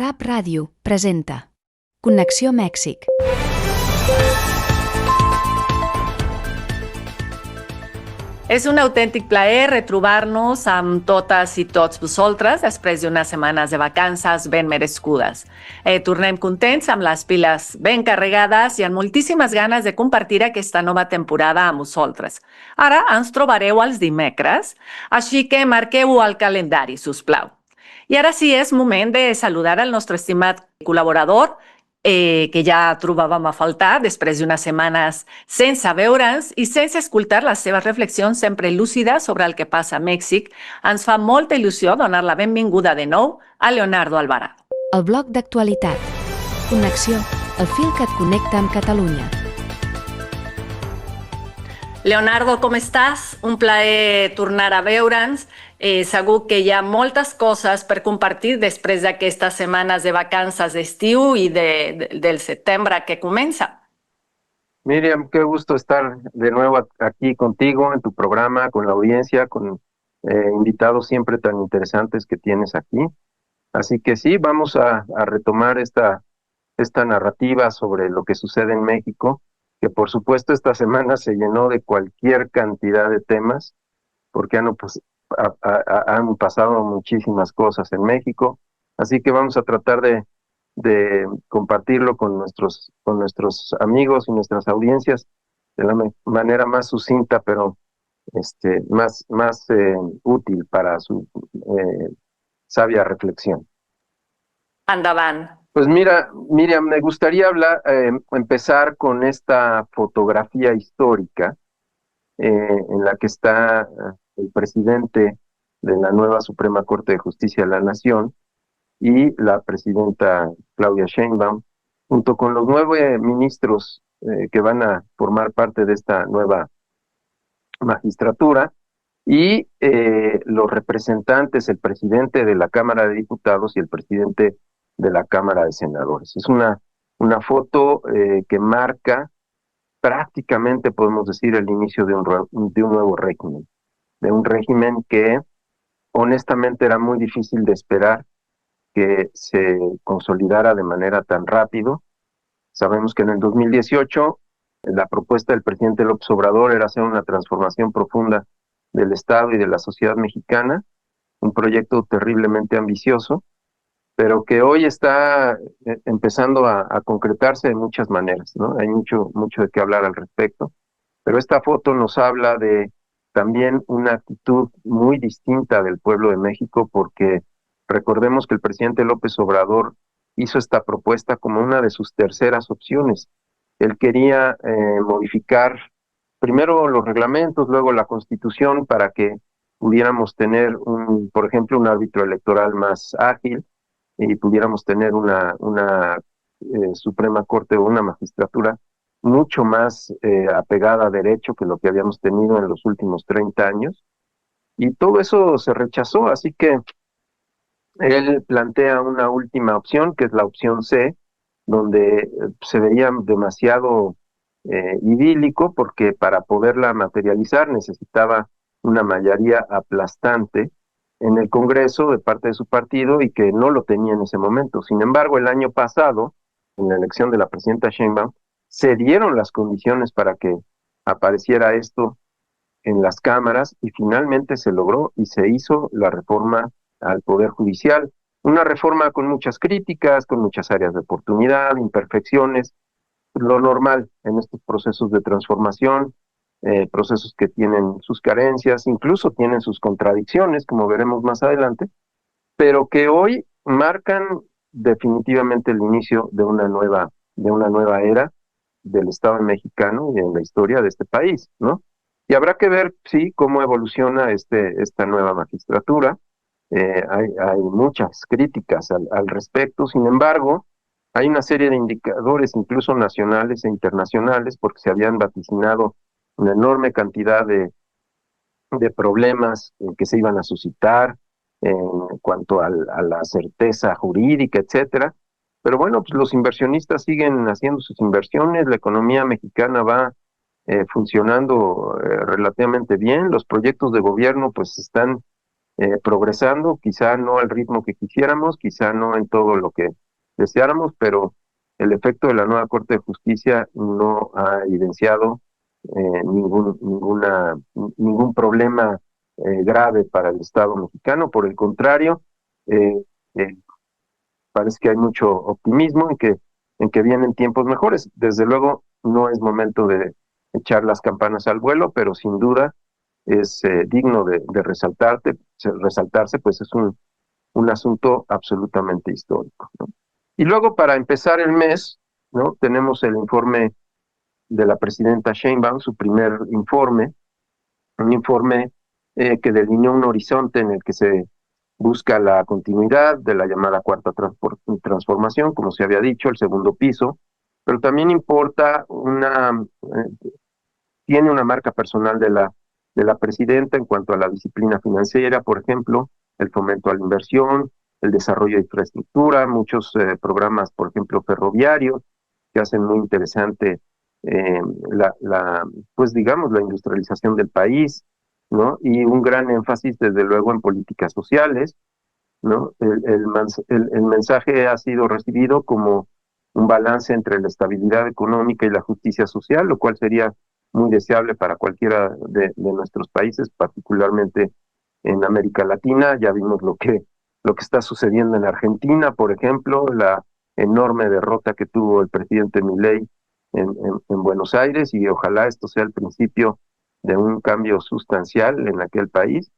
Rap Ràdio presenta Connexió Mèxic. És un autèntic plaer retrobar-nos amb totes i tots vosaltres després d'unes setmanes de vacances ben merescudes. Tornem contents, amb les piles ben carregades i amb moltíssimes ganes de compartir aquesta nova temporada amb vosaltres. Ara ens trobareu els dimecres, així que marqueu-ho al calendari, sisplau. I ara sí és moment de saludar el nostre estimat col·laborador, que ja trobàvem a faltar després d'unes setmanes sense veure'ns i sense escoltar les seves reflexions sempre lúcides sobre el que passa a Mèxic. Ens fa molta il·lusió donar la benvinguda de nou a Leonardo Alvarado. El bloc d'actualitat. Connexió, el fil que et connecta amb Catalunya. Leonardo, com estàs? Un plaer tornar a veure'ns. Segur que hi ha moltes coses per compartir després d'aquestes setmanes de vacances d'estiu i del setembre que comença. Miriam, qué gusto estar de nuevo aquí contigo en tu programa, con la audiencia, con invitados siempre tan interesantes que tienes aquí. Así que sí, vamos a retomar esta narrativa sobre lo que sucede en México, que por supuesto esta semana se llenó de cualquier cantidad de temas, porque han pasado muchísimas cosas en México, así que vamos a tratar de compartirlo con nuestros amigos y nuestras audiencias de la manera más sucinta, pero más útil para su sabia reflexión. Endavant. Pues mira, Miriam, me gustaría empezar con esta fotografía histórica en la que está el presidente de la nueva Suprema Corte de Justicia de la Nación y la presidenta Claudia Sheinbaum, junto con los 9 ministros que van a formar parte de esta nueva magistratura, y los representantes, el presidente de la Cámara de Diputados y el presidente de la Cámara de Senadores. Es una foto que marca prácticamente, podemos decir, el inicio de un nuevo régimen, de un régimen que honestamente era muy difícil de esperar que se consolidara de manera tan rápido. Sabemos que en el 2018 la propuesta del presidente López Obrador era hacer una transformación profunda del Estado y de la sociedad mexicana, un proyecto terriblemente ambicioso, pero que hoy está empezando a concretarse de muchas maneras, ¿no? Hay mucho de qué hablar al respecto, pero esta foto nos habla de también una actitud muy distinta del pueblo de México, porque recordemos que el presidente López Obrador hizo esta propuesta como una de sus terceras opciones. Él quería modificar primero los reglamentos, luego la Constitución, para que pudiéramos tener, por ejemplo, un árbitro electoral más ágil, y pudiéramos tener una Suprema Corte o una magistratura mucho más apegada a derecho que lo que habíamos tenido en los últimos 30 años. Y todo eso se rechazó, así que él plantea una última opción, que es la opción C, donde se veía demasiado idílico, porque para poderla materializar necesitaba una mayoría aplastante en el Congreso de parte de su partido, y que no lo tenía en ese momento. Sin embargo, el año pasado, en la elección de la presidenta Sheinbaum, se dieron las condiciones para que apareciera esto en las cámaras, y finalmente se logró y se hizo la reforma al Poder Judicial. Una reforma con muchas críticas, con muchas áreas de oportunidad, imperfecciones, lo normal en estos procesos de transformación, procesos que tienen sus carencias, incluso tienen sus contradicciones, como veremos más adelante, pero que hoy marcan definitivamente el inicio de una nueva era del Estado mexicano y en la historia de este país, ¿no? Y habrá que ver, sí, cómo evoluciona esta nueva magistratura. Hay muchas críticas al respecto. Sin embargo, hay una serie de indicadores, incluso nacionales e internacionales, porque se habían vaticinado una enorme cantidad de problemas que se iban a suscitar en cuanto a la certeza jurídica, etcétera. Pero bueno, pues los inversionistas siguen haciendo sus inversiones, la economía mexicana va funcionando relativamente bien, los proyectos de gobierno pues están progresando, quizá no al ritmo que quisiéramos, quizá no en todo lo que deseáramos, pero el efecto de la nueva Corte de Justicia no ha evidenciado ningún problema grave para el Estado mexicano. Por el contrario, eh, eh, parece que hay mucho optimismo en que vienen tiempos mejores. Desde luego, no es momento de echar las campanas al vuelo, pero sin duda es digno de resaltarse, pues es un asunto absolutamente histórico, ¿no? Y luego, para empezar el mes, ¿no? Tenemos el informe de la presidenta Sheinbaum, su primer informe, un informe que delineó un horizonte en el que se busca la continuidad de la llamada cuarta transformación, como se había dicho, el segundo piso, pero también importa tiene una marca personal de la presidenta en cuanto a la disciplina financiera, por ejemplo, el fomento a la inversión, el desarrollo de infraestructura, muchos programas, por ejemplo, ferroviarios, que hacen muy interesante eh, pues digamos, la industrialización del país, ¿no? Y un gran énfasis, desde luego, en políticas sociales, ¿no? El mensaje ha sido recibido como un balance entre la estabilidad económica y la justicia social, lo cual sería muy deseable para cualquiera de nuestros países, particularmente en América Latina. Ya vimos lo que está sucediendo en Argentina, por ejemplo, la enorme derrota que tuvo el presidente Milei en Buenos Aires, y ojalá esto sea el principio de un cambio sustancial en aquel país.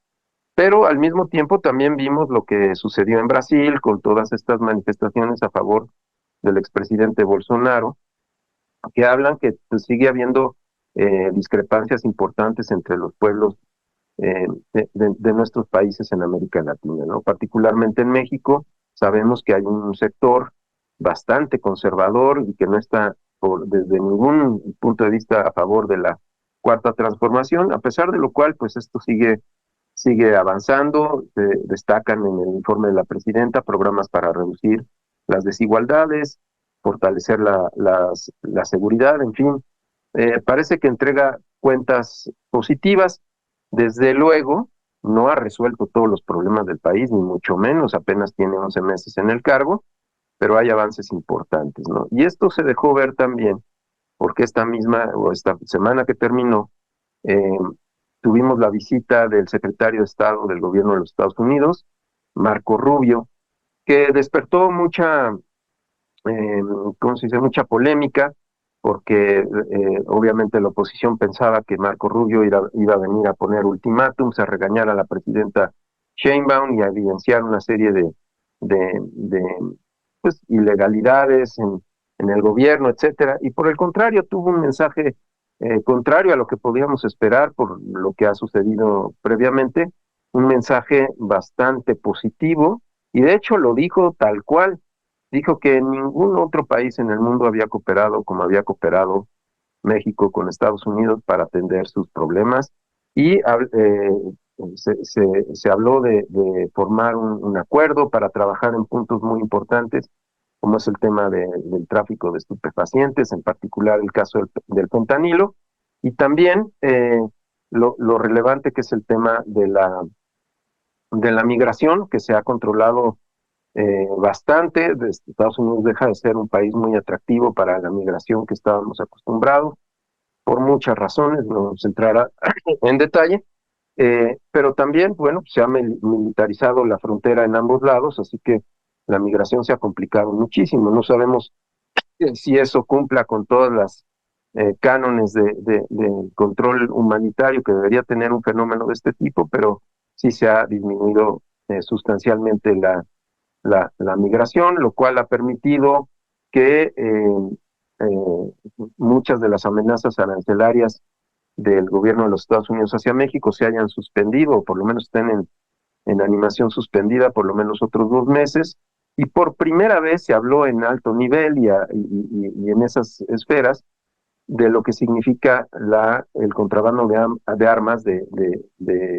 Pero al mismo tiempo también vimos lo que sucedió en Brasil con todas estas manifestaciones a favor del expresidente Bolsonaro, que hablan que pues, sigue habiendo discrepancias importantes entre los pueblos de nuestros países en América Latina, ¿no? Particularmente en México, sabemos que hay un sector bastante conservador y que no está desde ningún punto de vista a favor de la cuarta transformación, a pesar de lo cual, pues esto sigue avanzando. Destacan en el informe de la presidenta programas para reducir las desigualdades, fortalecer la seguridad, en fin, parece que entrega cuentas positivas. Desde luego, no ha resuelto todos los problemas del país, ni mucho menos, apenas tiene 11 meses en el cargo, pero hay avances importantes, ¿no? Y esto se dejó ver también porque esta semana que terminó, eh, tuvimos la visita del secretario de Estado del gobierno de los Estados Unidos, Marco Rubio, que despertó eh, ¿cómo se dice?, mucha polémica, porque obviamente la oposición pensaba que Marco Rubio iba a venir a poner ultimátums, a regañar a la presidenta Sheinbaum y a evidenciar una serie de pues, ilegalidades en el gobierno, etcétera. Y por el contrario, tuvo un mensaje contrario a lo que podíamos esperar por lo que ha sucedido previamente, un mensaje bastante positivo, y de hecho lo dijo tal cual. Dijo que ningún otro país en el mundo había cooperado como había cooperado México con Estados Unidos para atender sus problemas, y se habló de formar un acuerdo para trabajar en puntos muy importantes, como es el tema del tráfico de estupefacientes, en particular el caso del fentanilo, y también lo relevante que es el tema de la migración, que se ha controlado bastante. Estados Unidos deja de ser un país muy atractivo para la migración que estábamos acostumbrados, por muchas razones, no vamos a entrar en detalle, pero también, bueno, se ha militarizado la frontera en ambos lados, así que la migración se ha complicado muchísimo. No sabemos si eso cumpla con todas las cánones de control humanitario que debería tener un fenómeno de este tipo, pero sí se ha disminuido sustancialmente la migración, lo cual ha permitido que muchas de las amenazas arancelarias del gobierno de los Estados Unidos hacia México se hayan suspendido, o por lo menos estén en animación suspendida por lo menos otros 2 meses, y por primera vez se habló en alto nivel y en esas esferas de lo que significa el contrabando de armas de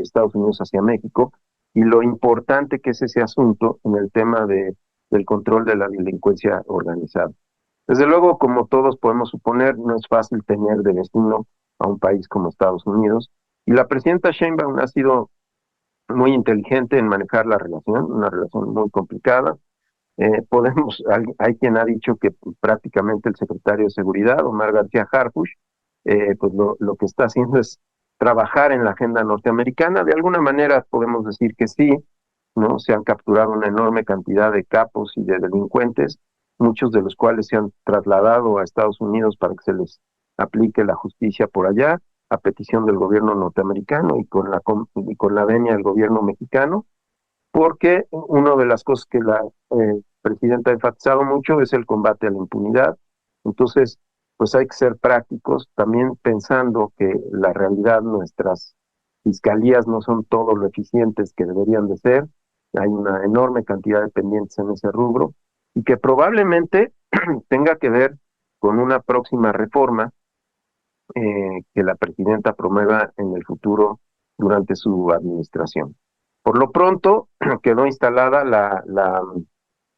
Estados Unidos hacia México, y lo importante que es ese asunto en el tema del control de la delincuencia organizada. Desde luego, como todos podemos suponer, no es fácil tener de vecino a un país como Estados Unidos, y la presidenta Sheinbaum ha sido muy inteligente en manejar la relación, una relación muy complicada. Hay quien ha dicho que prácticamente el secretario de Seguridad, Omar García Harfuch, pues lo que está haciendo es trabajar en la agenda norteamericana. De alguna manera podemos decir que sí, ¿no? Se han capturado una enorme cantidad de capos y de delincuentes, muchos de los cuales se han trasladado a Estados Unidos para que se les aplique la justicia por allá, a petición del gobierno norteamericano y con la venia del gobierno mexicano, porque una de las cosas que la presidenta ha enfatizado mucho es el combate a la impunidad. Entonces, pues hay que ser prácticos, también pensando que la realidad, nuestras fiscalías no son todo lo eficientes que deberían de ser, hay una enorme cantidad de pendientes en ese rubro, y que probablemente tenga que ver con una próxima reforma que la presidenta promueva en el futuro durante su administración. Por lo pronto, quedó instalada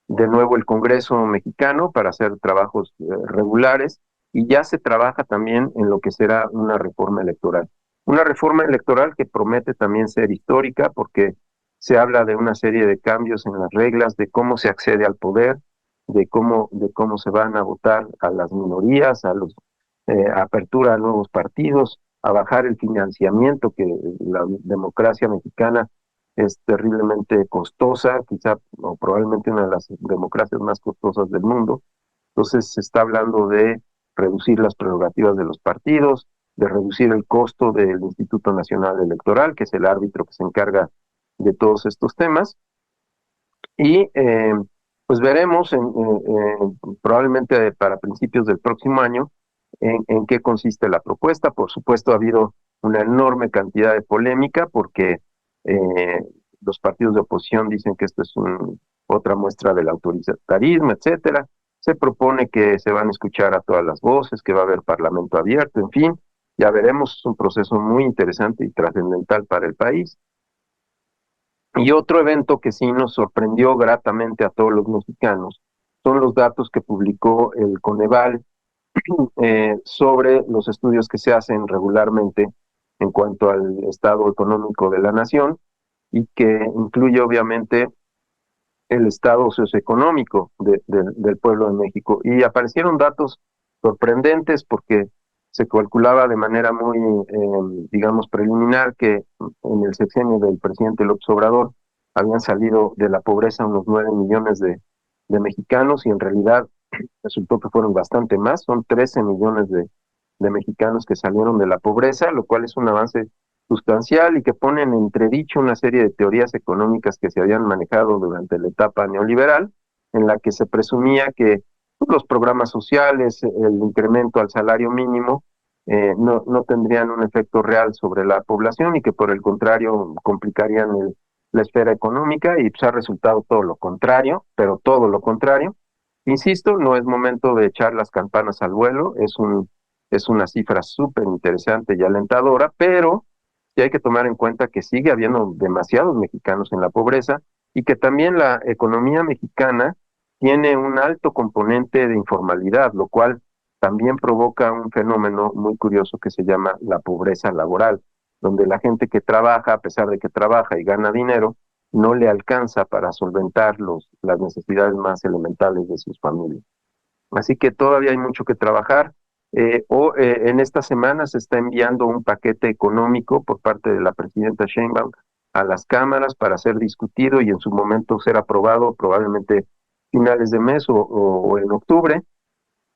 de nuevo el Congreso mexicano para hacer trabajos regulares, y ya se trabaja también en lo que será una reforma electoral. Una reforma electoral que promete también ser histórica, porque se habla de una serie de cambios en las reglas, de cómo se accede al poder, de cómo se van a votar a las minorías, apertura a nuevos partidos, a bajar el financiamiento, que la democracia mexicana es terriblemente costosa, quizá o probablemente una de las democracias más costosas del mundo. Entonces se está hablando de reducir las prerrogativas de los partidos, de reducir el costo del Instituto Nacional Electoral, que es el árbitro que se encarga de todos estos temas. Y pues veremos probablemente para principios del próximo año en qué consiste la propuesta. Por supuesto, ha habido una enorme cantidad de polémica porque eh, los partidos de oposición dicen que esto es otra muestra del autoritarismo, etcétera. Se propone que se van a escuchar a todas las voces, que va a haber parlamento abierto, en fin, ya veremos, es un proceso muy interesante y trascendental para el país. Y otro evento que sí nos sorprendió gratamente a todos los mexicanos son los datos que publicó el Coneval sobre los estudios que se hacen regularmente en cuanto al estado económico de la nación, y que incluye obviamente el estado socioeconómico del pueblo de México. Y aparecieron datos sorprendentes porque se calculaba de manera muy, digamos, preliminar que en el sexenio del presidente López Obrador habían salido de la pobreza unos 9 millones de mexicanos, y en realidad resultó que fueron bastante más, son 13 millones de mexicanos que salieron de la pobreza, lo cual es un avance sustancial y que pone en entredicho una serie de teorías económicas que se habían manejado durante la etapa neoliberal, en la que se presumía que pues, los programas sociales, el incremento al salario mínimo, no tendrían un efecto real sobre la población, y que por el contrario complicarían la esfera económica, y pues ha resultado todo lo contrario, pero todo lo contrario. Insisto, no es momento de echar las campanas al vuelo, es una cifra súper interesante y alentadora, pero sí hay que tomar en cuenta que sigue habiendo demasiados mexicanos en la pobreza, y que también la economía mexicana tiene un alto componente de informalidad, lo cual también provoca un fenómeno muy curioso que se llama la pobreza laboral, donde la gente que trabaja, a pesar de que trabaja y gana dinero, no le alcanza para solventar las necesidades más elementales de sus familias. Así que todavía hay mucho que trabajar. En esta semana se está enviando un paquete económico por parte de la presidenta Sheinbaum a las cámaras para ser discutido y en su momento ser aprobado, probablemente finales de mes o en octubre,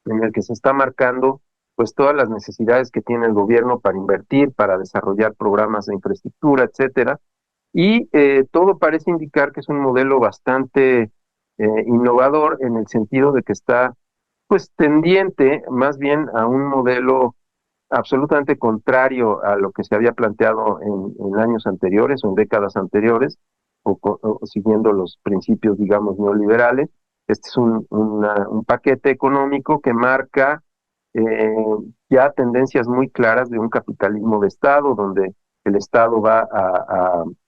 en el que se está marcando pues todas las necesidades que tiene el gobierno para invertir, para desarrollar programas de infraestructura, etcétera. Y todo parece indicar que es un modelo bastante innovador, en el sentido de que está pues tendiente más bien a un modelo absolutamente contrario a lo que se había planteado en años anteriores o en décadas anteriores, o siguiendo los principios, digamos, neoliberales. Este es un paquete económico que marca eh, ya tendencias muy claras de un capitalismo de Estado, donde el Estado va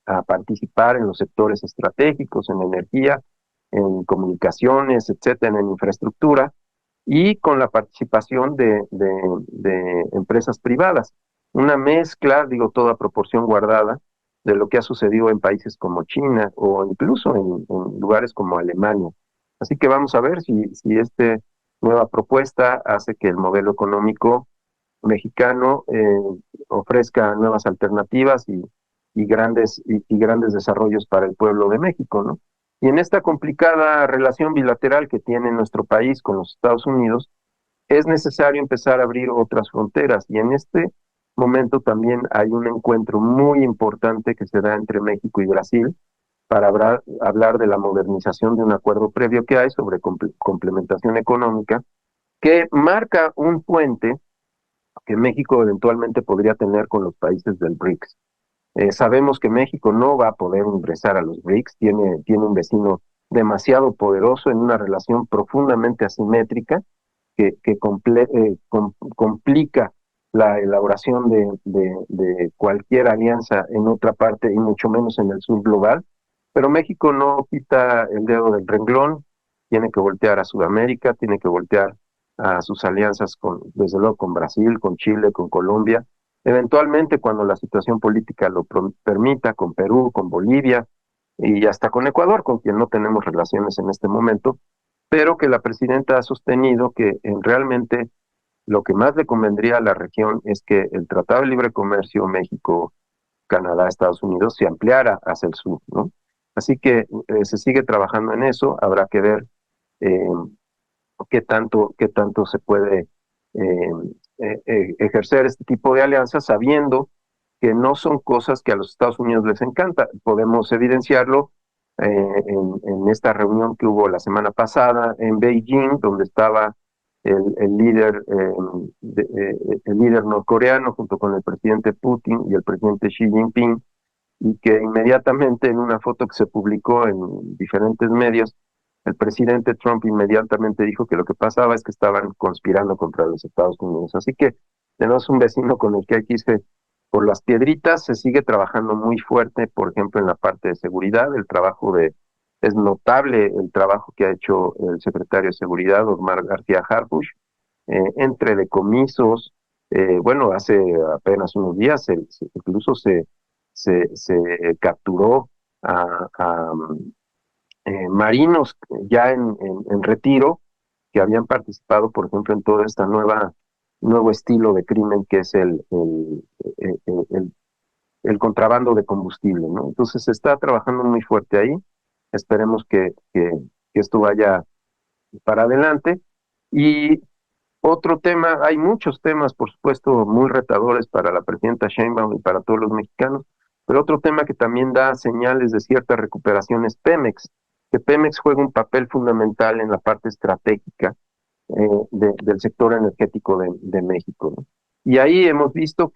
a participar en los sectores estratégicos, en energía, en comunicaciones, etcétera, en infraestructura, y con la participación de empresas privadas. Una mezcla, digo, toda proporción guardada, de lo que ha sucedido en países como China o incluso en lugares como Alemania. Así que vamos a ver si esta nueva propuesta hace que el modelo económico mexicano ofrezca nuevas alternativas y grandes desarrollos para el pueblo de México, ¿no? Y en esta complicada relación bilateral que tiene nuestro país con los Estados Unidos, es necesario empezar a abrir otras fronteras. Y en este momento también hay un encuentro muy importante que se da entre México y Brasil para hablar de la modernización de un acuerdo previo que hay sobre complementación económica que marca un puente que México eventualmente podría tener con los países del BRICS. Sabemos que México no va a poder ingresar a los BRICS, tiene un vecino demasiado poderoso en una relación profundamente asimétrica que complica la elaboración de cualquier alianza en otra parte y mucho menos en el sur global, pero México no quita el dedo del renglón, tiene que voltear a Sudamérica, tiene que voltear a sus alianzas desde luego con Brasil, con Chile, con Colombia, eventualmente cuando la situación política lo permita, con Perú, con Bolivia y hasta con Ecuador, con quien no tenemos relaciones en este momento, pero que la presidenta ha sostenido que realmente lo que más le convendría a la región es que el Tratado de Libre Comercio México, Canadá, Estados Unidos se ampliara hacia el sur, ¿no? Así que se sigue trabajando en eso, habrá que ver eh, qué tanto se puede eh, ejercer este tipo de alianzas sabiendo que no son cosas que a los Estados Unidos les encanta. Podemos evidenciarlo en esta reunión que hubo la semana pasada en Beijing, donde estaba el líder, el líder norcoreano junto con el presidente Putin y el presidente Xi Jinping, y que inmediatamente en una foto que se publicó en diferentes medios, el presidente Trump inmediatamente dijo que lo que pasaba es que estaban conspirando contra los Estados Unidos. Así que tenemos un vecino con el que hay que irse por las piedritas. Se sigue trabajando muy fuerte, por ejemplo, en la parte de seguridad. Es notable el trabajo que ha hecho el secretario de Seguridad, Omar García Harfuch, entre decomisos. Bueno, hace apenas unos días incluso se capturó a marinos ya en retiro que habían participado, por ejemplo, en todo este nuevo estilo de crimen que es el contrabando de combustible, ¿no? Entonces se está trabajando muy fuerte ahí. Esperemos que esto vaya para adelante. Y otro tema, hay muchos temas, por supuesto, muy retadores para la presidenta Sheinbaum y para todos los mexicanos, pero otro tema que también da señales de cierta recuperación es Pemex, que Pemex juega un papel fundamental en la parte estratégica del sector energético de México, ¿no? Y ahí hemos visto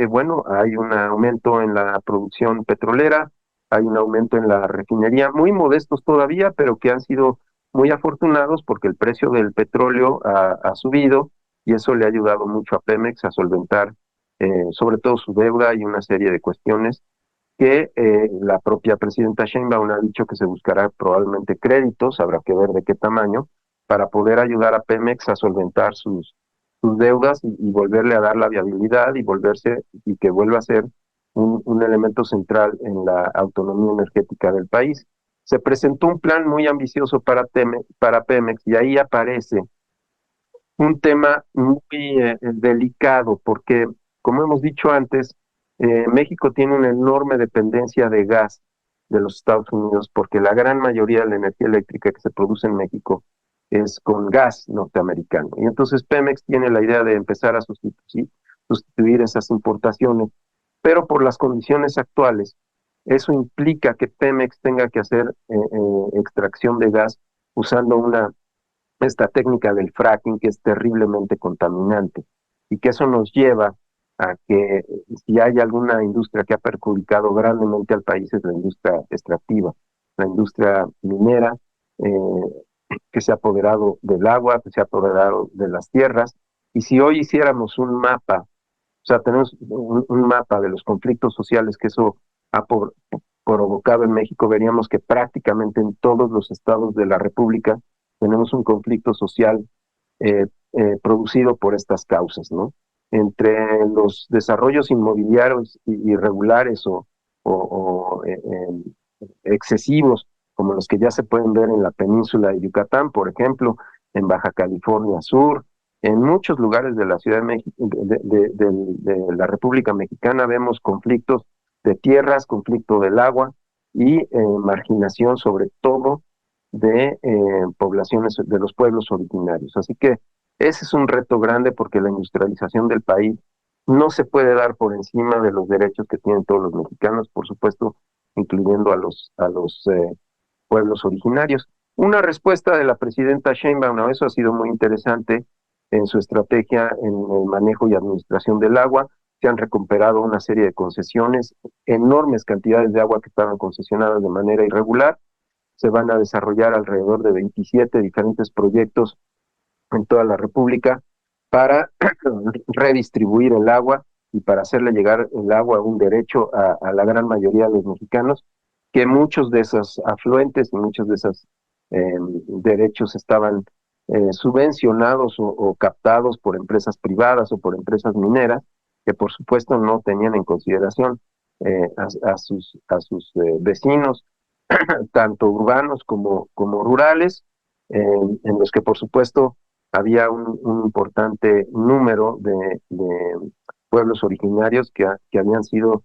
bueno, hay un aumento en la producción petrolera, hay un aumento en la refinería, muy modestos todavía, pero que han sido muy afortunados porque el precio del petróleo ha subido y eso le ha ayudado mucho a Pemex a solventar sobre todo su deuda y una serie de cuestiones que la propia presidenta Sheinbaum ha dicho que se buscará probablemente créditos, habrá que ver de qué tamaño, para poder ayudar a Pemex a solventar sus deudas y volverle a dar la viabilidad y que vuelva a ser un elemento central en la autonomía energética del país. Se presentó un plan muy ambicioso para Pemex y ahí aparece un tema muy delicado porque, como hemos dicho antes, México tiene una enorme dependencia de gas de los Estados Unidos porque la gran mayoría de la energía eléctrica que se produce en México es con gas norteamericano. Y entonces Pemex tiene la idea de empezar a sustituir esas importaciones, pero por las condiciones actuales, eso implica que Pemex tenga que hacer extracción de gas usando esta técnica del fracking que es terriblemente contaminante y que eso nos lleva a que si hay alguna industria que ha perjudicado grandemente al país es la industria extractiva, la industria minera, que se ha apoderado del agua, que se ha apoderado de las tierras, y si hoy hiciéramos un mapa, o sea, tenemos un mapa de los conflictos sociales que eso ha provocado en México, veríamos que prácticamente en todos los estados de la República tenemos un conflicto social producido por estas causas, ¿no? Entre los desarrollos inmobiliarios irregulares excesivos, como los que ya se pueden ver en la península de Yucatán, por ejemplo, en Baja California Sur, en muchos lugares de la Ciudad de México, de la República Mexicana, vemos conflictos de tierras, conflicto del agua y marginación, sobre todo de poblaciones, de los pueblos originarios. Así que ese es un reto grande, porque la industrialización del país no se puede dar por encima de los derechos que tienen todos los mexicanos, por supuesto, incluyendo a los pueblos originarios. Una respuesta de la presidenta Sheinbaum, eso ha sido muy interesante en su estrategia en el manejo y administración del agua. Se han recuperado una serie de concesiones, enormes cantidades de agua que estaban concesionadas de manera irregular. Se van a desarrollar alrededor de 27 diferentes proyectos en toda la República para redistribuir el agua y para hacerle llegar el agua a un derecho a la gran mayoría de los mexicanos, que muchos de esos afluentes y muchos de esos derechos estaban subvencionados o captados por empresas privadas o por empresas mineras, que por supuesto no tenían en consideración a sus vecinos, tanto urbanos como rurales, en los que por supuesto había un importante número de pueblos originarios que habían sido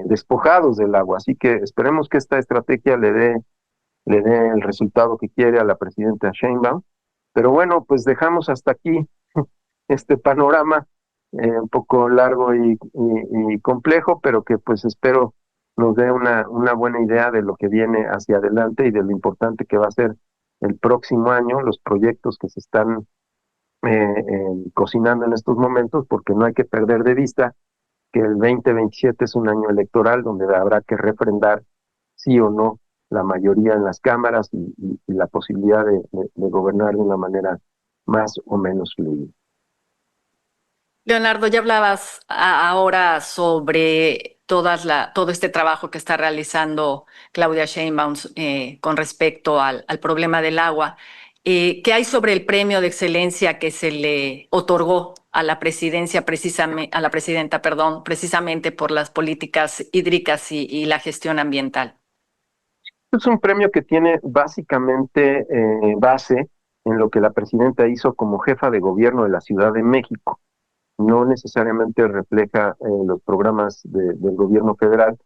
despojados del agua. Así que esperemos que esta estrategia le dé el resultado que quiere a la presidenta Sheinbaum. Pero bueno, pues dejamos hasta aquí este panorama un poco largo y complejo, pero que pues espero nos dé una buena idea de lo que viene hacia adelante y de lo importante que va a ser el próximo año, los proyectos que se están cocinando en estos momentos, porque no hay que perder de vista que el 2027 es un año electoral donde habrá que refrendar sí o no la mayoría en las cámaras y la posibilidad de gobernar de una manera más o menos fluida. Leonardo, ya hablabas ahora sobre todo este trabajo que está realizando Claudia Sheinbaum con respecto al problema del agua. ¿Qué hay sobre el premio de excelencia que se le otorgó a la presidenta, precisamente por las políticas hídricas y la gestión ambiental? Es un premio que tiene básicamente base en lo que la presidenta hizo como jefa de gobierno de la Ciudad de México. No necesariamente refleja los programas del gobierno federal,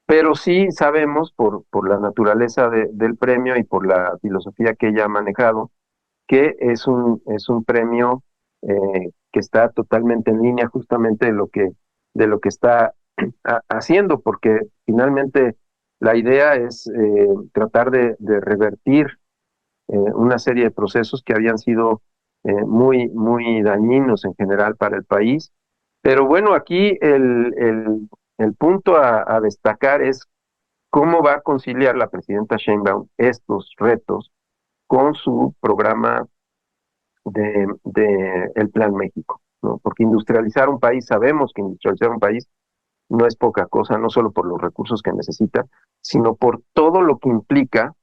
pero sí sabemos por la naturaleza del premio y por la filosofía que ella ha manejado, que es un premio que está totalmente en línea justamente de lo que está haciendo, porque finalmente la idea es tratar de revertir una serie de procesos que habían sido muy dañinos en general para el país. Pero bueno, aquí el punto a destacar es cómo va a conciliar la presidenta Sheinbaum estos retos con su programa de el Plan México, ¿no? Porque industrializar un país, sabemos que industrializar un país no es poca cosa, no solo por los recursos que necesita, sino por todo lo que implica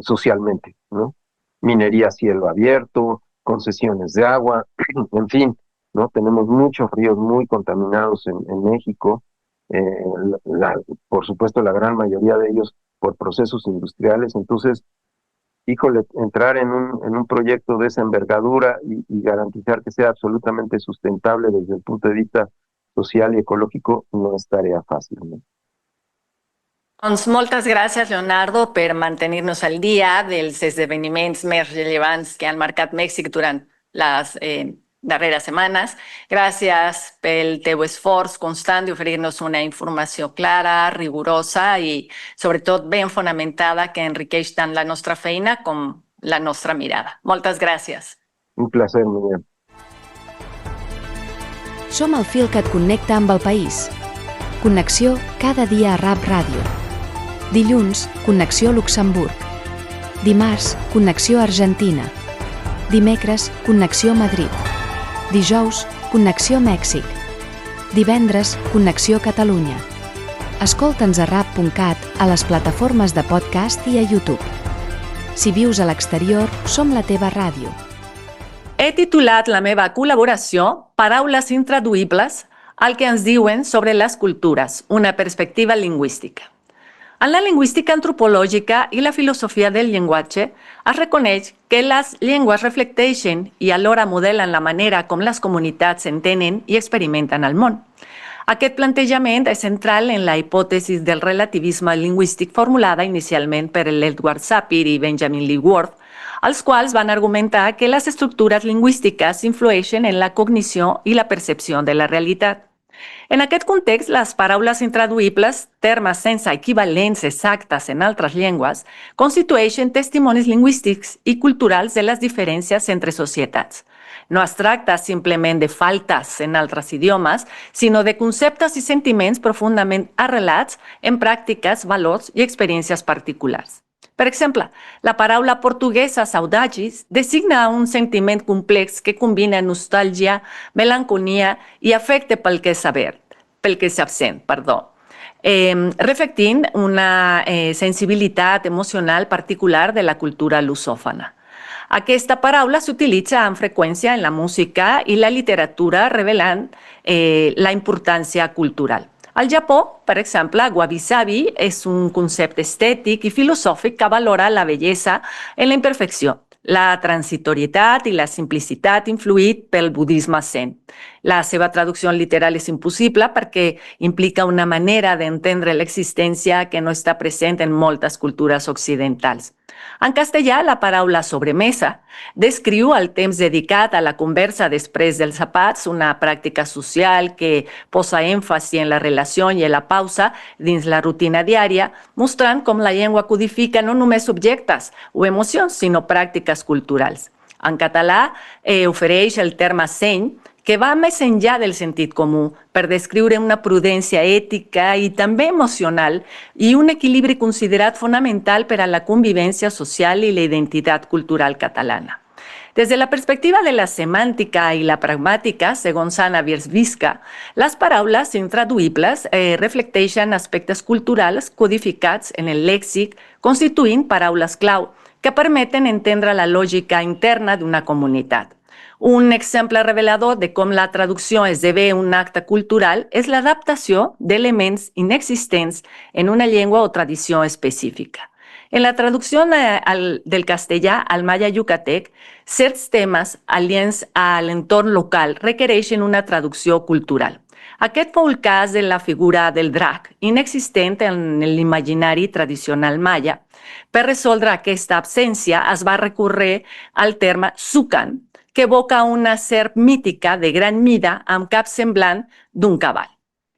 socialmente, ¿no? Minería a cielo abierto, concesiones de agua, en fin, ¿no? Tenemos muchos ríos muy contaminados en México, por supuesto la gran mayoría de ellos por procesos industriales. Entonces, híjole, entrar en un proyecto de esa envergadura y garantizar que sea absolutamente sustentable desde el punto de vista social y ecológico no és tarea fàcil, no? Doncs moltes gràcies, Leonardo, per mantenir-nos al dia dels esdeveniments més rellevants que han marcat Mèxic durant les darreres setmanes. Gràcies pel teu esforç constant d'oferir-nos una informació clara, rigorosa i, sobretot, ben fonamentada que enriqueix tant la nostra feina com la nostra mirada. Moltes gràcies. Un placer, Miguel. Som el fil que et connecta amb el país. Connexió cada dia a RAP Ràdio. Dilluns, Connexió Luxemburg. Dimarts, Connexió Argentina. Dimecres, Connexió Madrid. Dijous, Connexió Mèxic. Divendres, Connexió Catalunya. Escolta'ns a rap.cat, a les plataformes de podcast i a YouTube. Si vius a l'exterior, som la teva ràdio. He titulat la meva col·laboració Paraules intraduïbles al que ens diuen sobre les cultures, una perspectiva lingüística. En la lingüística antropològica i la filosofia del llenguatge es reconeix que les llengües reflecteixen i alhora modelen la manera com les comunitats entenen i experimenten el món. Aquest plantejament és central en la hipòtesi del relativisme lingüístic formulada inicialment per Edward Sapir i Benjamin Lee Ward, els quals van argumentar que les estructures lingüístiques influeixen en la cognició i la percepció de la realitat. En aquest context, les paraules intraduïbles, termes sense equivalents exactes en altres llengües, constitueixen testimonis lingüístics i culturals de les diferències entre societats. No es tracta simplement de faltes en altres idiomes, sinó de conceptes i sentiments profundament arrelats en pràctiques, valors i experiències particulars. Per exemple, la paraula portuguesa saudades designa un sentiment complex que combina nostàlgia, melancolia i afecte pel que és absent, reflectint una sensibilitat emocional particular de la cultura lusòfona. Aquesta paraula s'utilitza amb freqüència en la música i la literatura, revelant la importància cultural. Al Japó, per exemple, wabi-sabi és un concepte estètic i filosòfic que valora la bellesa en la imperfecció, la transitorietat i la simplicitat influït pel budisme zen. La seva traducció literal és impossible perquè implica una manera d'entendre l'existència que no està present en moltes cultures occidentals. En castellà, la paraula sobremesa descriu el temps dedicat a la conversa després dels àpats, una pràctica social que posa èmfasi en la relació i en la pausa dins la rutina diària, mostrant com la llengua codifica no només objectes o emocions, sinó pràctiques culturals. En català, ofereix el terme seny, que va més enllà del sentit comú per descriure una prudència ètica i també emocional i un equilibri considerat fonamental per a la convivència social i la identitat cultural catalana. Des de la perspectiva de la semàntica i la pragmàtica, segons Anna Wierzbicka, les paraules intraduïbles reflecteixen aspectes culturals codificats en el lèxic, constituint paraules clau que permeten entendre la lògica interna d'una comunitat. Un exemple revelador de com la traducció esdevé un acte cultural és l'adaptació d'elements inexistents en una llengua o tradició específica. En la traducció del castellà al maya yucatec, certs temes aliens a l'entorn local requereixen una traducció cultural. Aquest fou el cas de la figura del drac, inexistent en l'imaginari tradicional maia. Per resoldre aquesta absència es va recórrer al terme sucan, que evoca una serp mítica de gran mida amb cap semblant d'un cavall.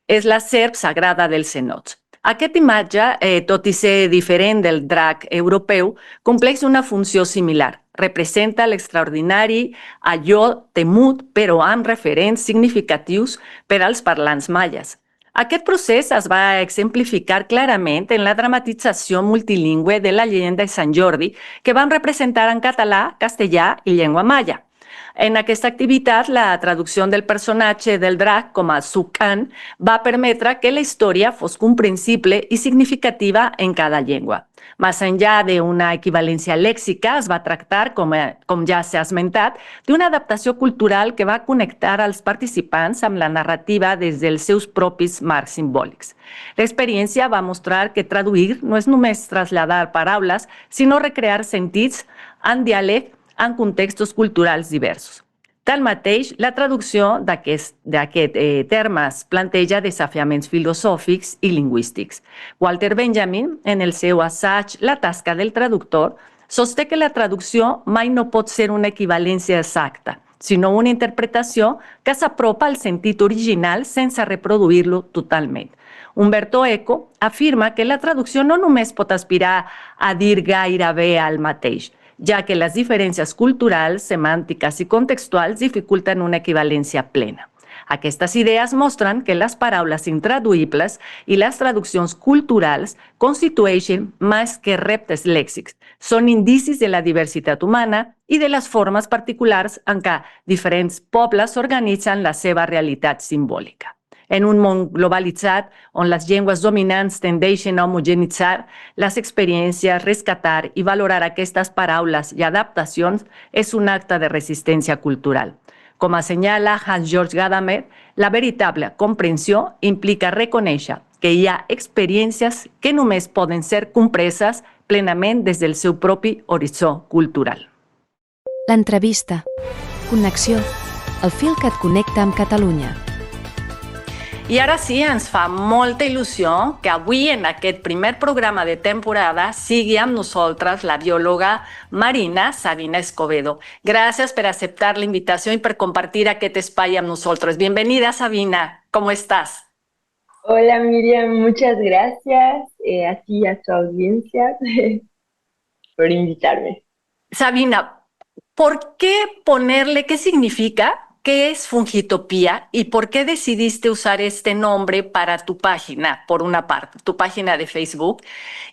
És la serp sagrada dels cenots. Aquesta imatge, tot i ser diferent del drac europeu, compleix una funció similar. Representa l'extraordinari, allò temut, però amb referents significatius per als parlants maies. Aquest procés es va exemplificar clarament en la dramatització multilingüe de la llegenda de Sant Jordi, que van representar en català, castellà i llengua maia. En aquesta activitat, la traducció del personatge del drac com a Sukan va permetre que la història fos comprensible i significativa en cada llengua. Més enllà d'una equivalència lèxica, es va tractar, com ja s'ha esmentat, d'una adaptació cultural que va connectar els participants amb la narrativa des dels seus propis marcs simbòlics. L'experiència va mostrar que traduir no és només traslladar paraules, sinó recrear sentits en diàleg en contextos culturals diversos. Tanmateix, la traducció d'aquests termes planteja desafiaments filosòfics i lingüístics. Walter Benjamin, en el seu assaig La tasca del traductor, sosté que la traducció mai no pot ser una equivalència exacta, sinó una interpretació que s'apropa al sentit original sense reproduir-lo totalment. Umberto Eco afirma que la traducció no només pot aspirar a dir gairebé el mateix, ja que les diferències culturals, semàntiques i contextuals dificulten una equivalència plena. Aquestes idees mostren que les paraules intraduïbles i les traduccions culturals constitueixen més que reptes lèxics. Són indicis de la diversitat humana i de les formes particulars en què diferents pobles organitzen la seva realitat simbòlica. En un món globalitzat, on les llengües dominants tendeixen a homogenitzar les experiències, rescatar i valorar aquestes paraules i adaptacions és un acte de resistència cultural. Com assenyala Hans-Georg Gadamer, la veritable comprensió implica reconèixer que hi ha experiències que només poden ser compreses plenament des del seu propi horitzó cultural. L'entrevista. Connexió. El fil que et connecta amb Catalunya. I ara sí, ens fa molta il·lusió que avui en aquest primer programa de temporada sigui amb nosaltres la biòloga marina Sabina Escobedo. Gràcies per acceptar la invitació i per compartir aquest espai amb nosaltres. Bienvenida, Sabina. ¿Cómo estás? Hola Miriam, muchas gracias a ti y a tu audiencia por invitarme. Sabina, ¿por qué ponerle, qué significa, qué es Fungitopía y por qué decidiste usar este nombre para tu página, por una parte, tu página de Facebook?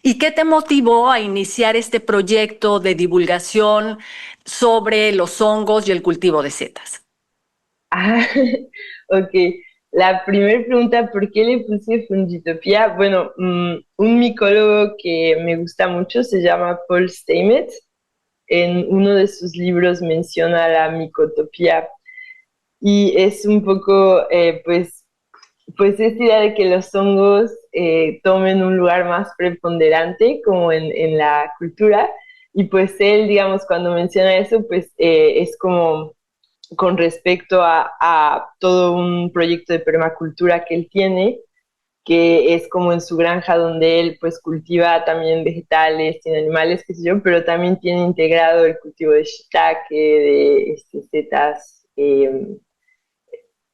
¿Y qué te motivó a iniciar este proyecto de divulgación sobre los hongos y el cultivo de setas? Ah, ok. La primera pregunta, ¿por qué le puse Fungitopía? Bueno, un micólogo que me gusta mucho se llama Paul Stamets. En uno de sus libros menciona la micotopía y es un poco, pues esta idea de que los hongos tomen un lugar más preponderante como en la cultura. Y pues él, digamos, cuando menciona eso, pues es como con respecto a todo un proyecto de permacultura que él tiene, que es como en su granja donde él pues cultiva también vegetales, tiene animales, qué sé yo, pero también tiene integrado el cultivo de shiitake, de setas,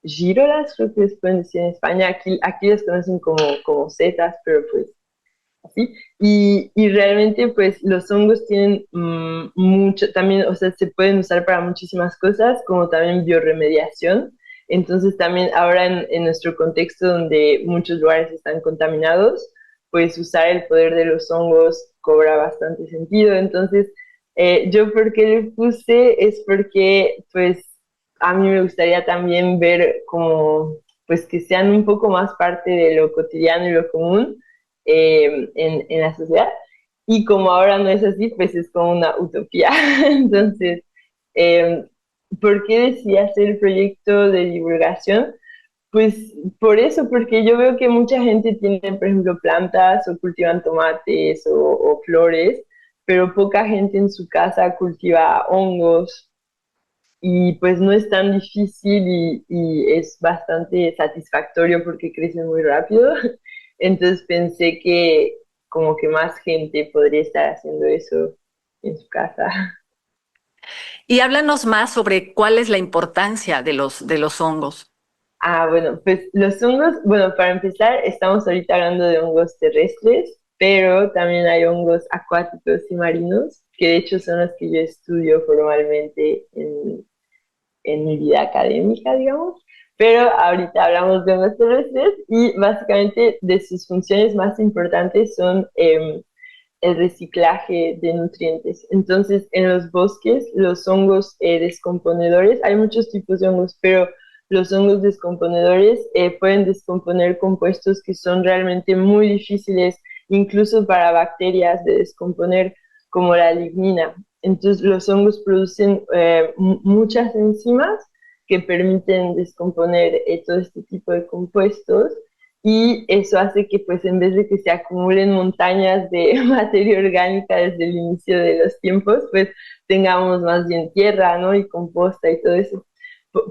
gírolas, creo que les pueden decir en España, aquí las conocen como setas, pero pues así. Y realmente pues los hongos tienen mucho, también, o sea, se pueden usar para muchísimas cosas, como también bioremediación. Entonces también ahora en nuestro contexto donde muchos lugares están contaminados, pues usar el poder de los hongos cobra bastante sentido. Entonces yo por qué le puse es porque pues a mí me gustaría también ver como pues que sean un poco más parte de lo cotidiano y lo común en la sociedad. Y como ahora no es así, pues es como una utopía. Entonces, ¿por qué decidí hacer el proyecto de divulgación? Pues por eso, porque yo veo que mucha gente tiene, por ejemplo, plantas o cultivan tomates o flores, pero poca gente en su casa cultiva hongos y pues no es tan difícil y es bastante satisfactorio porque crecen muy rápido. Entonces pensé que como que más gente podría estar haciendo eso en su casa. Y háblanos más sobre cuál es la importancia de los hongos. Ah, bueno, pues los hongos, bueno, para empezar, estamos ahorita hablando de hongos terrestres, pero también hay hongos acuáticos y marinos, que de hecho son los que yo estudio formalmente en mi vida académica, digamos. Pero ahorita hablamos de hongos terrestres y básicamente de sus funciones más importantes son el reciclaje de nutrientes. Entonces, en los bosques, los hongos descomponedores, hay muchos tipos de hongos, pero los hongos descomponedores pueden descomponer compuestos que son realmente muy difíciles, incluso para bacterias de descomponer, como la lignina. Entonces, los hongos producen muchas enzimas que permiten descomponer todo este tipo de compuestos y eso hace que pues en vez de que se acumulen montañas de materia orgánica desde el inicio de los tiempos, pues tengamos más bien tierra, ¿no? Y composta y todo eso.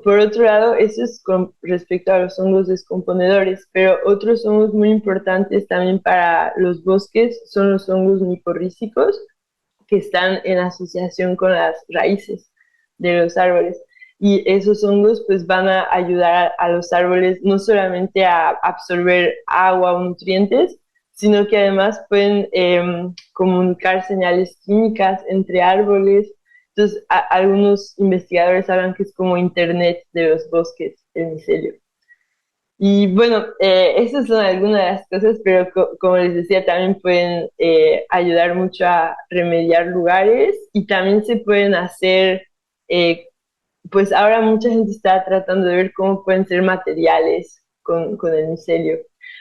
Por otro lado, eso es con respecto a los hongos descomponedores, pero otros hongos muy importantes también para los bosques son los hongos micorrízicos, que están en asociación con las raíces de los árboles. Y esos hongos pues van a ayudar a los árboles no solamente a absorber agua o nutrientes, sino que además pueden comunicar señales químicas entre árboles. Entonces, algunos investigadores hablan que es como Internet de los bosques, el micelio. Y bueno, esas son algunas de las cosas, pero como les decía, también pueden ayudar mucho a remediar lugares y también se pueden hacer, pues ahora mucha gente está tratando de ver cómo pueden ser materiales con el micelio.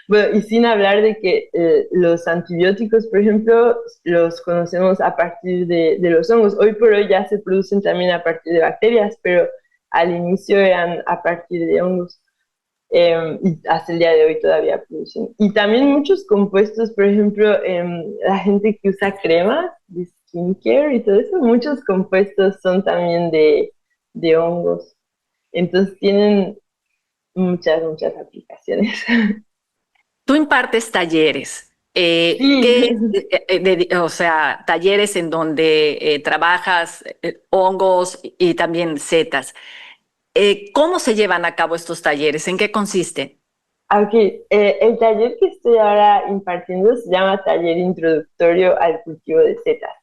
Bueno, y sin hablar de que los antibióticos, por ejemplo, los conocemos a partir de los hongos. Hoy por hoy ya se producen también a partir de bacterias, pero al inicio eran a partir de hongos. Y hasta el día de hoy todavía producen. Y también muchos compuestos, por ejemplo, la gente que usa cremas de skincare y todo eso, muchos compuestos son también de hongos. Entonces tienen muchas aplicaciones. Tú impartes talleres. Sí, ¿Qué, o sea, talleres en donde trabajas hongos y también setas? ¿Cómo se llevan a cabo estos talleres? ¿En qué consiste? aquí, el taller que estoy ahora impartiendo se llama Taller Introductorio al Cultivo de Setas.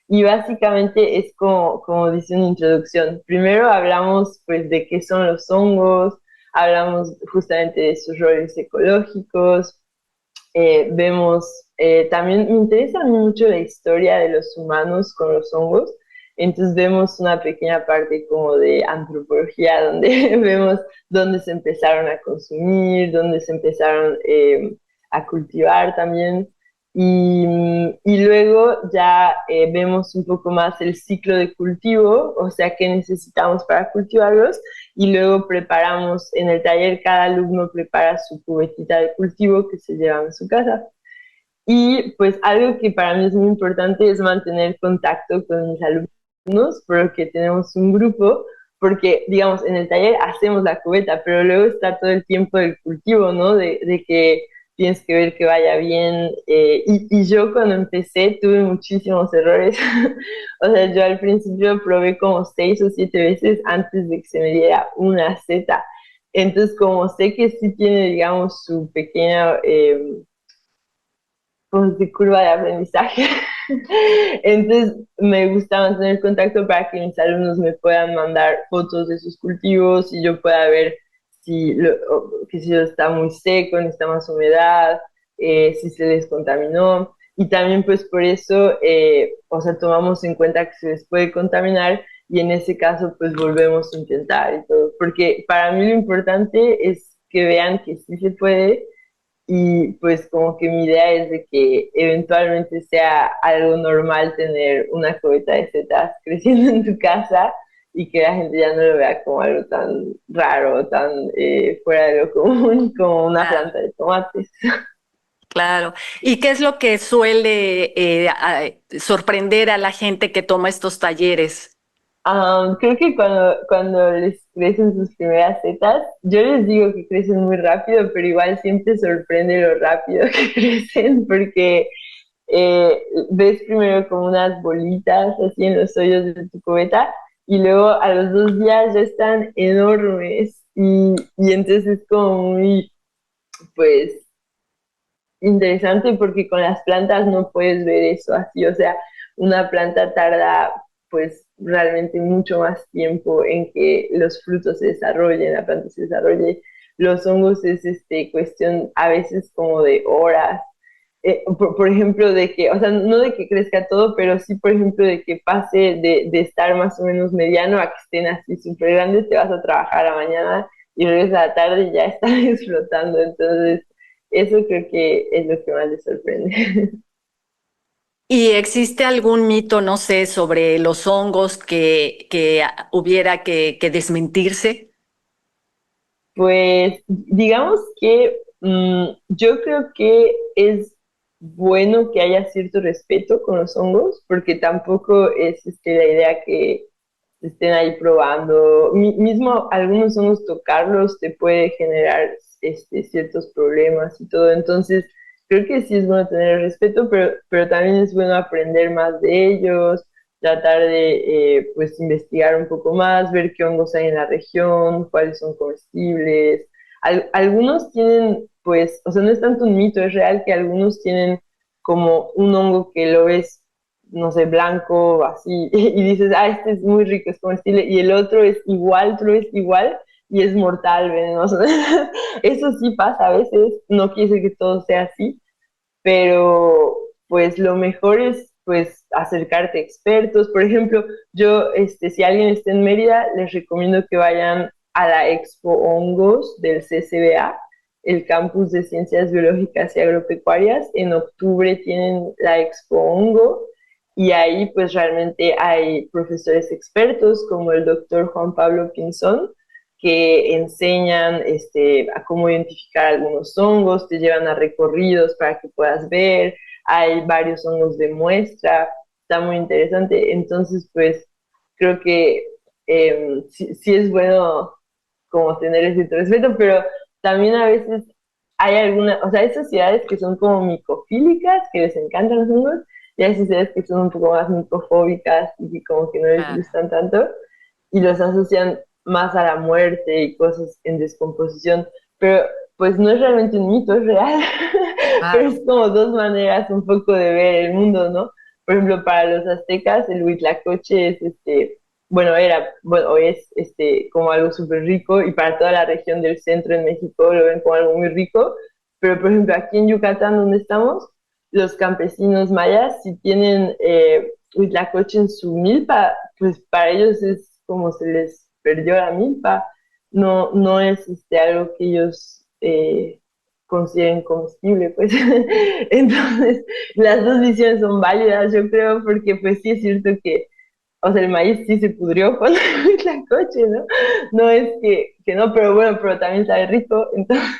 Y básicamente es como dice una introducción. Primero hablamos pues de qué son los hongos, hablamos justamente de sus roles ecológicos, también me interesa a mí mucho la historia de los humanos con los hongos, entonces vemos una pequeña parte como de antropología donde vemos dónde se empezaron a consumir, dónde se empezaron a cultivar también. Y luego ya vemos un poco más el ciclo de cultivo, o sea, qué necesitamos para cultivarlos, y luego preparamos, en el taller cada alumno prepara su cubetita de cultivo que se lleva a su casa. Y pues algo que para mí es muy importante es mantener contacto con mis alumnos, porque tenemos un grupo, porque digamos, en el taller hacemos la cubeta, pero luego está todo el tiempo del cultivo, ¿no? De que tienes que ver que vaya bien. Y yo cuando empecé tuve muchísimos errores. O sea, yo al principio probé como 6 o 7 veces antes de que se me diera una seta. Entonces, como sé que sí tiene, digamos, su pequeña pues, de curva de aprendizaje, entonces me gusta mantener contacto para que mis alumnos me puedan mandar fotos de sus cultivos y yo pueda ver que si está muy seco, necesita más humedad, si se les contaminó. Y también pues por eso, o sea, tomamos en cuenta que se les puede contaminar y en ese caso pues volvemos a intentar y todo. Porque para mí lo importante es que vean que sí se puede y pues como que mi idea es de que eventualmente sea algo normal tener una cubeta de setas creciendo en tu casa y que la gente ya no lo vea como algo tan raro, tan fuera de lo común como una Claro, planta de tomates. claro. ¿Y qué es lo que suele sorprender a la gente que toma estos talleres? Creo que cuando les crecen sus primeras setas, yo les digo que crecen muy rápido, pero igual siempre sorprende lo rápido que crecen porque eh, ves primero como unas bolitas así en los hoyos de tu cubeta y luego a los 2 días ya están enormes y entonces es como muy, pues, interesante porque con las plantas no puedes ver eso así, o sea, una planta tarda pues realmente mucho más tiempo en que los frutos se desarrollen, la planta se desarrolle. Los hongos es cuestión a veces como de horas, por ejemplo, de que, o sea, no de que crezca todo, pero sí, por ejemplo, de que pase de estar más o menos mediano a que estén así súper grandes, te vas a trabajar a la mañana y regresas a la tarde y ya están explotando. Entonces, eso creo que es lo que más les sorprende. ¿Y existe algún mito, no sé, sobre los hongos que hubiera que desmentirse? Pues digamos que yo creo que es bueno que haya cierto respeto con los hongos, porque tampoco es la idea que estén ahí probando. Mismo algunos hongos tocarlos te puede generar ciertos problemas y todo. Entonces, creo que sí es bueno tener respeto, pero también es bueno aprender más de ellos, tratar de pues investigar un poco más, ver qué hongos hay en la región, cuáles son comestibles. Algunos tienen, pues, o sea, no es tanto un mito, es real que algunos tienen como un hongo que lo ves no sé, blanco, así, y dices, ah, este es muy rico, es comestible, y el otro es igual, otro es igual, y es mortal, venenoso. Eso sí pasa a veces, no quiere decir que todo sea así, pero pues lo mejor es pues acercarte a expertos. Por ejemplo, yo, si alguien está en Mérida, les recomiendo que vayan a la Expo Hongos del CCBA, el Campus de Ciencias Biológicas y Agropecuarias. En octubre tienen la Expo Hongo y ahí pues realmente hay profesores expertos como el doctor Juan Pablo Pinzón, que enseñan a cómo identificar algunos hongos, te llevan a recorridos para que puedas ver, hay varios hongos de muestra, está muy interesante. Entonces, pues creo que sí es bueno como tener ese respeto, pero también a veces hay algunas, o sea, hay sociedades que son como micofílicas, que les encantan los hongos, y hay sociedades que son un poco más micofóbicas y como que no les gustan tanto, y los asocian más a la muerte y cosas en descomposición, pero pues no es realmente un mito, es real, pero es como dos maneras un poco de ver el mundo, ¿no? Por ejemplo, para los aztecas el huitlacoche es o es como algo súper rico, y para toda la región del centro en México lo ven como algo muy rico, pero por ejemplo aquí en Yucatán donde estamos, los campesinos mayas si tienen huitlacoche en su milpa, pues para ellos es como se les perdió la milpa, no es algo que ellos consideren comestible, pues. Entonces, las dos visiones son válidas, yo creo, porque pues sí es cierto que, o sea, el maíz sí se pudrió cuando la coche, ¿no? No es que no, pero bueno, pero también sabe rico, entonces...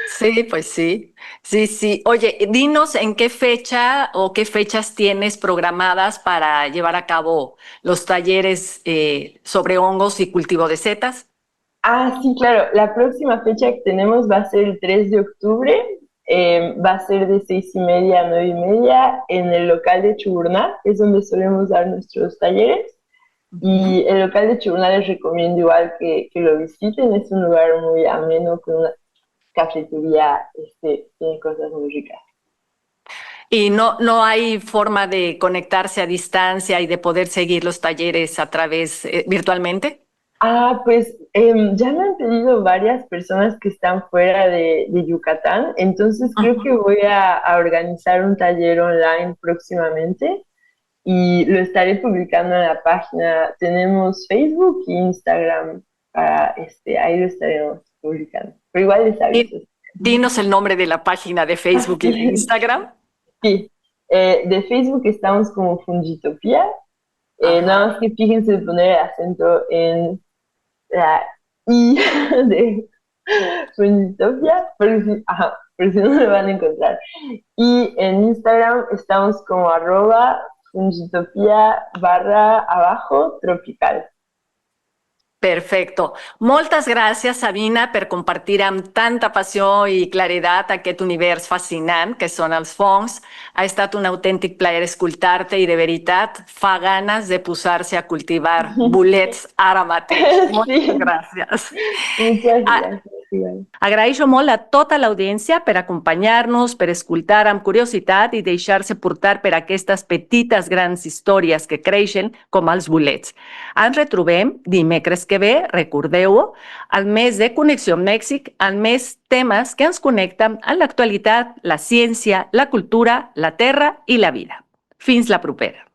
Sí, pues sí. Sí, sí. Oye, dinos en qué fecha o qué fechas tienes programadas para llevar a cabo los talleres sobre hongos y cultivo de setas. Ah, sí, claro. La próxima fecha que tenemos va a ser el 3 de octubre. Va a ser de 6:30 a 9:30 en el local de Chuburná, es donde solemos dar nuestros talleres. Y el local de Chuburná les recomiendo igual que lo visiten. Es un lugar muy ameno con una cafetería, tiene cosas muy ricas. Y no hay forma de conectarse a distancia y de poder seguir los talleres a través virtualmente. Ah, pues ya me han pedido varias personas que están fuera de Yucatán, entonces creo que voy a organizar un taller online próximamente y lo estaré publicando en la página. Tenemos Facebook e Instagram para ahí lo estaremos publicando. Pero igual les aviso. Dinos el nombre de la página de Facebook y de Instagram. Sí, de Facebook estamos como Fungitopía. Nada más que fíjense de poner el acento en la I de Fungitopía, pero si no me van a encontrar. Y en Instagram estamos como @Fungitopia_tropical. Perfecto. Moltes gràcies, Sabina, per compartir amb tanta passió i claredat aquest univers fascinant que són els fongs. Ha estat un autèntic plaer escoltar-te i de veritat fa ganes de posar-se a cultivar bolets ara mateix. Moltes gràcies. Muchas gracias. Agraeixo molt a tota l'audiència per acompanyar-nos, per escoltar amb curiositat i deixar-se portar per aquestes petites grans històries que creixen com els bolets. Ens retrobem dimecres que ve, recordeu-ho, al mes de Connexió Mèxic, amb més temes que ens connecten amb l'actualitat, la ciència, la cultura, la terra i la vida. Fins la propera.